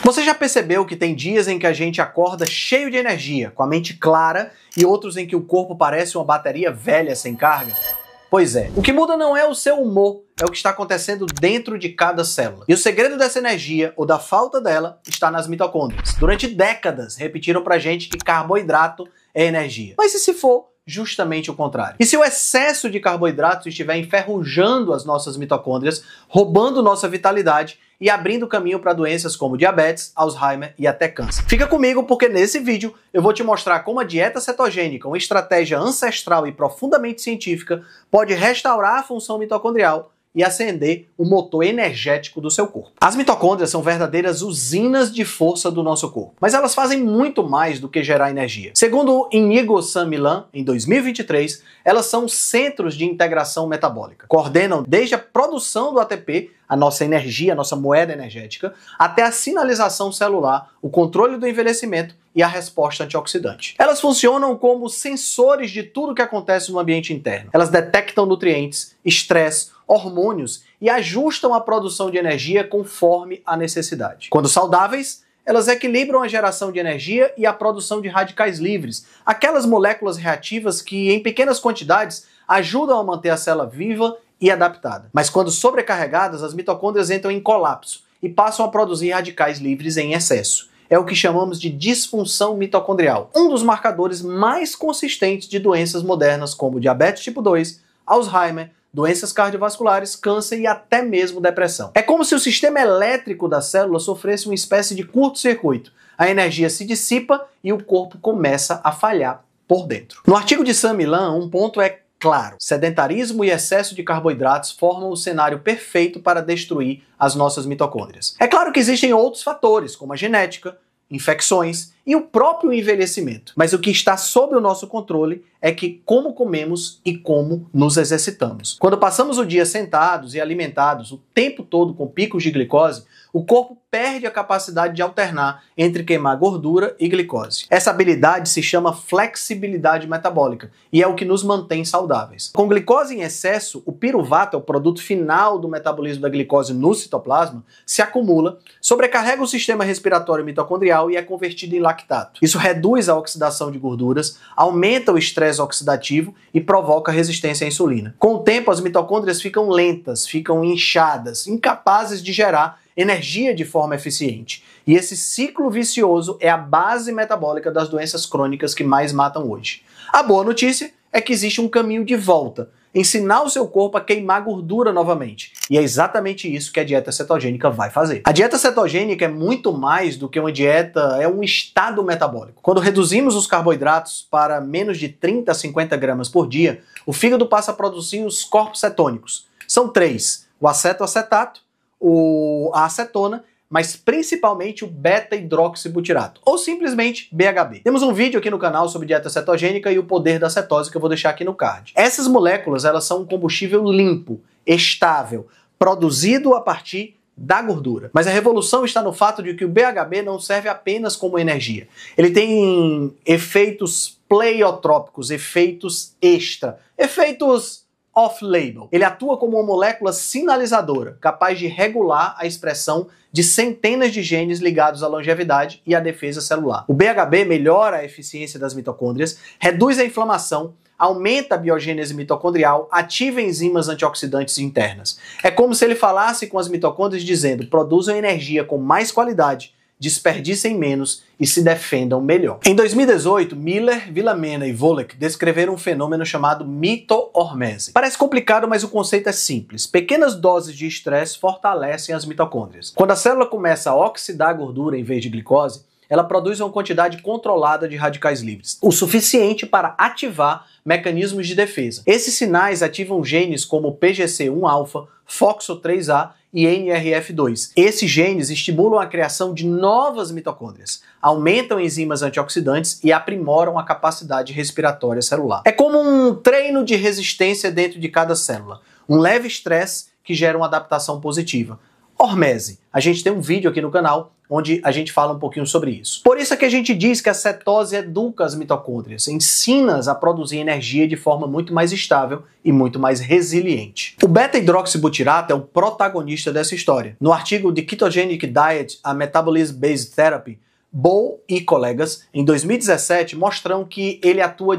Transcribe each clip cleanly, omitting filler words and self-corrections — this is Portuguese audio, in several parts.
Você já percebeu que tem dias em que a gente acorda cheio de energia, com a mente clara, e outros em que o corpo parece uma bateria velha sem carga? Pois é, o que muda não é o seu humor, é o que está acontecendo dentro de cada célula. E o segredo dessa energia, ou da falta dela, está nas mitocôndrias. Durante décadas, repetiram pra gente que carboidrato é energia. Mas e se for justamente o contrário? E se o excesso de carboidratos estiver enferrujando as nossas mitocôndrias, roubando nossa vitalidade e abrindo caminho para doenças como diabetes, Alzheimer e até câncer? Fica comigo porque nesse vídeo eu vou te mostrar como a dieta cetogênica, uma estratégia ancestral e profundamente científica, pode restaurar a função mitocondrial e acender o motor energético do seu corpo. As mitocôndrias são verdadeiras usinas de força do nosso corpo, mas elas fazem muito mais do que gerar energia. Segundo Inigo San Millan, em 2023, elas são centros de integração metabólica. Coordenam desde a produção do ATP, a nossa energia, a nossa moeda energética, até a sinalização celular, o controle do envelhecimento e a resposta antioxidante. Elas funcionam como sensores de tudo que acontece no ambiente interno. Elas detectam nutrientes, estresse, hormônios e ajustam a produção de energia conforme a necessidade. Quando saudáveis, elas equilibram a geração de energia e a produção de radicais livres, aquelas moléculas reativas que, em pequenas quantidades, ajudam a manter a célula viva e adaptada. Mas quando sobrecarregadas, as mitocôndrias entram em colapso e passam a produzir radicais livres em excesso. É o que chamamos de disfunção mitocondrial, um dos marcadores mais consistentes de doenças modernas como diabetes tipo 2, Alzheimer, doenças cardiovasculares, câncer e até mesmo depressão. É como se o sistema elétrico da célula sofresse uma espécie de curto-circuito. A energia se dissipa e o corpo começa a falhar por dentro. No artigo de San Millan, um ponto é claro: sedentarismo e excesso de carboidratos formam o cenário perfeito para destruir as nossas mitocôndrias. É claro que existem outros fatores, como a genética, infecções e o próprio envelhecimento. Mas o que está sob o nosso controle é que como comemos e como nos exercitamos. Quando passamos o dia sentados e alimentados o tempo todo com picos de glicose, o corpo perde a capacidade de alternar entre queimar gordura e glicose. Essa habilidade se chama flexibilidade metabólica e é o que nos mantém saudáveis. Com glicose em excesso, o piruvato, é o produto final do metabolismo da glicose no citoplasma, se acumula, sobrecarrega o sistema respiratório mitocondrial e é convertido em lactato. Isso reduz a oxidação de gorduras, aumenta o estresse oxidativo e provoca resistência à insulina. Com o tempo, as mitocôndrias ficam lentas, ficam inchadas, incapazes de gerar energia de forma eficiente. E esse ciclo vicioso é a base metabólica das doenças crônicas que mais matam hoje. A boa notícia é que existe um caminho de volta: ensinar o seu corpo a queimar gordura novamente. E é exatamente isso que a dieta cetogênica vai fazer. A dieta cetogênica é muito mais do que uma dieta, é um estado metabólico. Quando reduzimos os carboidratos para menos de 30 a 50 gramas por dia, o fígado passa a produzir os corpos cetônicos. São três: o acetoacetato, a acetona, mas principalmente o beta-hidroxibutirato, ou simplesmente BHB. Temos um vídeo aqui no canal sobre dieta cetogênica e o poder da cetose que eu vou deixar aqui no card. Essas moléculas, elas são um combustível limpo, estável, produzido a partir da gordura. Mas a revolução está no fato de que o BHB não serve apenas como energia. Ele tem efeitos pleiotrópicos, efeitos extra, efeitos off-label. Ele atua como uma molécula sinalizadora, capaz de regular a expressão de centenas de genes ligados à longevidade e à defesa celular. O BHB melhora a eficiência das mitocôndrias, reduz a inflamação, aumenta a biogênese mitocondrial, ativa enzimas antioxidantes internas. É como se ele falasse com as mitocôndrias dizendo: produzam energia com mais qualidade, desperdicem menos e se defendam melhor. Em 2018, Miller, Villamena e Volek descreveram um fenômeno chamado mito-hormese. Parece complicado, mas o conceito é simples. Pequenas doses de estresse fortalecem as mitocôndrias. Quando a célula começa a oxidar a gordura em vez de glicose, ela produz uma quantidade controlada de radicais livres, o suficiente para ativar mecanismos de defesa. Esses sinais ativam genes como PGC1-alfa, FOXO3A e NRF2. Esses genes estimulam a criação de novas mitocôndrias, aumentam enzimas antioxidantes e aprimoram a capacidade respiratória celular. É como um treino de resistência dentro de cada célula. Um leve estresse que gera uma adaptação positiva. hormese. A gente tem um vídeo aqui no canal onde a gente fala um pouquinho sobre isso. Por isso é que a gente diz que a cetose educa as mitocôndrias, ensina-as a produzir energia de forma muito mais estável e muito mais resiliente. O beta-hidroxibutirato é o protagonista dessa história. No artigo The Ketogenic Diet, a Metabolism-Based Therapy, Boll e colegas, em 2017, mostram que ele atua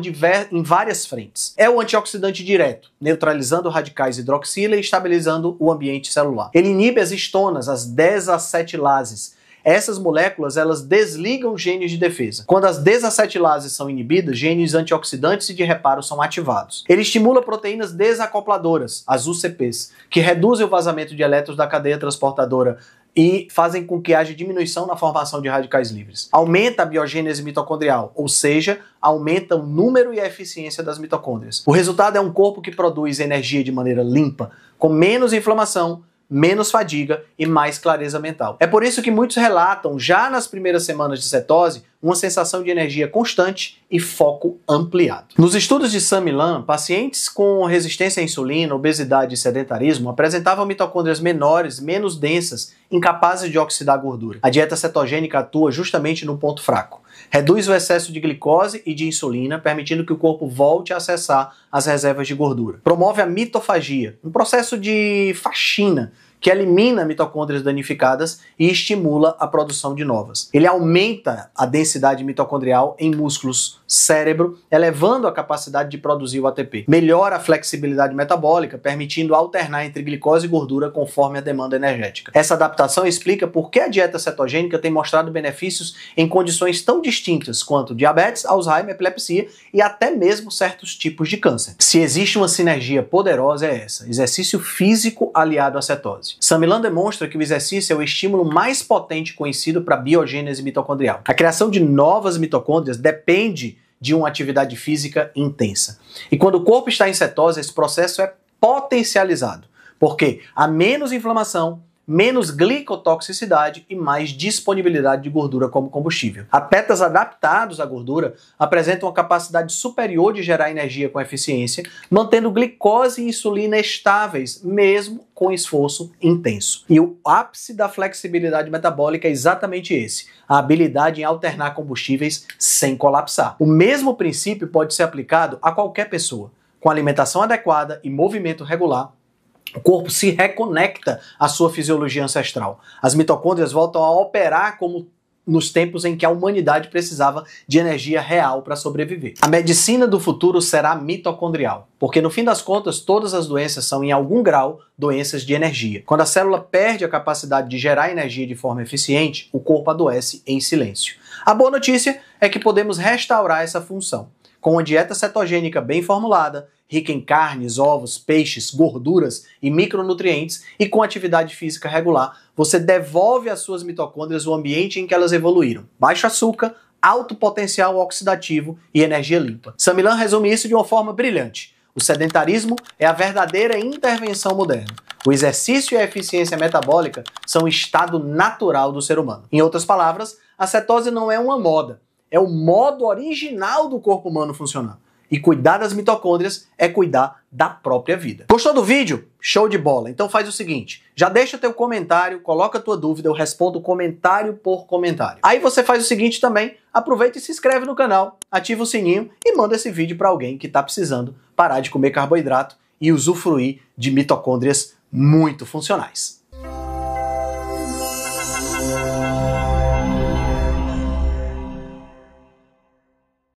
em várias frentes. É o antioxidante direto, neutralizando radicais hidroxila e estabilizando o ambiente celular. Ele inibe as histonas, as 10-acetilases. Essas moléculas, elas desligam genes de defesa. Quando as desacetilases são inibidas, genes antioxidantes e de reparo são ativados. Ele estimula proteínas desacopladoras, as UCPs, que reduzem o vazamento de elétrons da cadeia transportadora e fazem com que haja diminuição na formação de radicais livres. Aumenta a biogênese mitocondrial, ou seja, aumenta o número e a eficiência das mitocôndrias. O resultado é um corpo que produz energia de maneira limpa, com menos inflamação, menos fadiga e mais clareza mental. É por isso que muitos relatam, já nas primeiras semanas de cetose, uma sensação de energia constante e foco ampliado. Nos estudos de Sam Millam, pacientes com resistência à insulina, obesidade e sedentarismo apresentavam mitocôndrias menores, menos densas, incapazes de oxidar gordura. A dieta cetogênica atua justamente no ponto fraco. Reduz o excesso de glicose e de insulina, permitindo que o corpo volte a acessar as reservas de gordura. Promove a mitofagia, um processo de faxina que elimina mitocôndrias danificadas e estimula a produção de novas. Ele aumenta a densidade mitocondrial em músculos, cérebro, elevando a capacidade de produzir o ATP. Melhora a flexibilidade metabólica, permitindo alternar entre glicose e gordura conforme a demanda energética. Essa adaptação explica por que a dieta cetogênica tem mostrado benefícios em condições tão distintas quanto diabetes, Alzheimer, epilepsia e até mesmo certos tipos de câncer. Se existe uma sinergia poderosa é essa: exercício físico aliado à cetose. Sam Millam demonstra que o exercício é o estímulo mais potente conhecido para a biogênese mitocondrial. A criação de novas mitocôndrias depende de uma atividade física intensa. E quando o corpo está em cetose, esse processo é potencializado, porque há menos inflamação, menos glicotoxicidade e mais disponibilidade de gordura como combustível. Atletas adaptados à gordura apresentam uma capacidade superior de gerar energia com eficiência, mantendo glicose e insulina estáveis, mesmo com esforço intenso. E o ápice da flexibilidade metabólica é exatamente esse: a habilidade em alternar combustíveis sem colapsar. O mesmo princípio pode ser aplicado a qualquer pessoa. Com alimentação adequada e movimento regular, o corpo se reconecta à sua fisiologia ancestral. As mitocôndrias voltam a operar como nos tempos em que a humanidade precisava de energia real para sobreviver. A medicina do futuro será mitocondrial, porque no fim das contas todas as doenças são em algum grau doenças de energia. Quando a célula perde a capacidade de gerar energia de forma eficiente, o corpo adoece em silêncio. A boa notícia é que podemos restaurar essa função. Com uma dieta cetogênica bem formulada, rica em carnes, ovos, peixes, gorduras e micronutrientes, e com atividade física regular, você devolve às suas mitocôndrias o ambiente em que elas evoluíram: baixo açúcar, alto potencial oxidativo e energia limpa. Sam Millam resume isso de uma forma brilhante: o sedentarismo é a verdadeira intervenção moderna. O exercício e a eficiência metabólica são o estado natural do ser humano. Em outras palavras, a cetose não é uma moda, é o modo original do corpo humano funcionar. E cuidar das mitocôndrias é cuidar da própria vida. Gostou do vídeo? Show de bola! Então faz o seguinte, já deixa teu comentário, coloca tua dúvida, eu respondo comentário por comentário. Aí você faz o seguinte também, aproveita e se inscreve no canal, ativa o sininho e manda esse vídeo para alguém que está precisando parar de comer carboidrato e usufruir de mitocôndrias muito funcionais.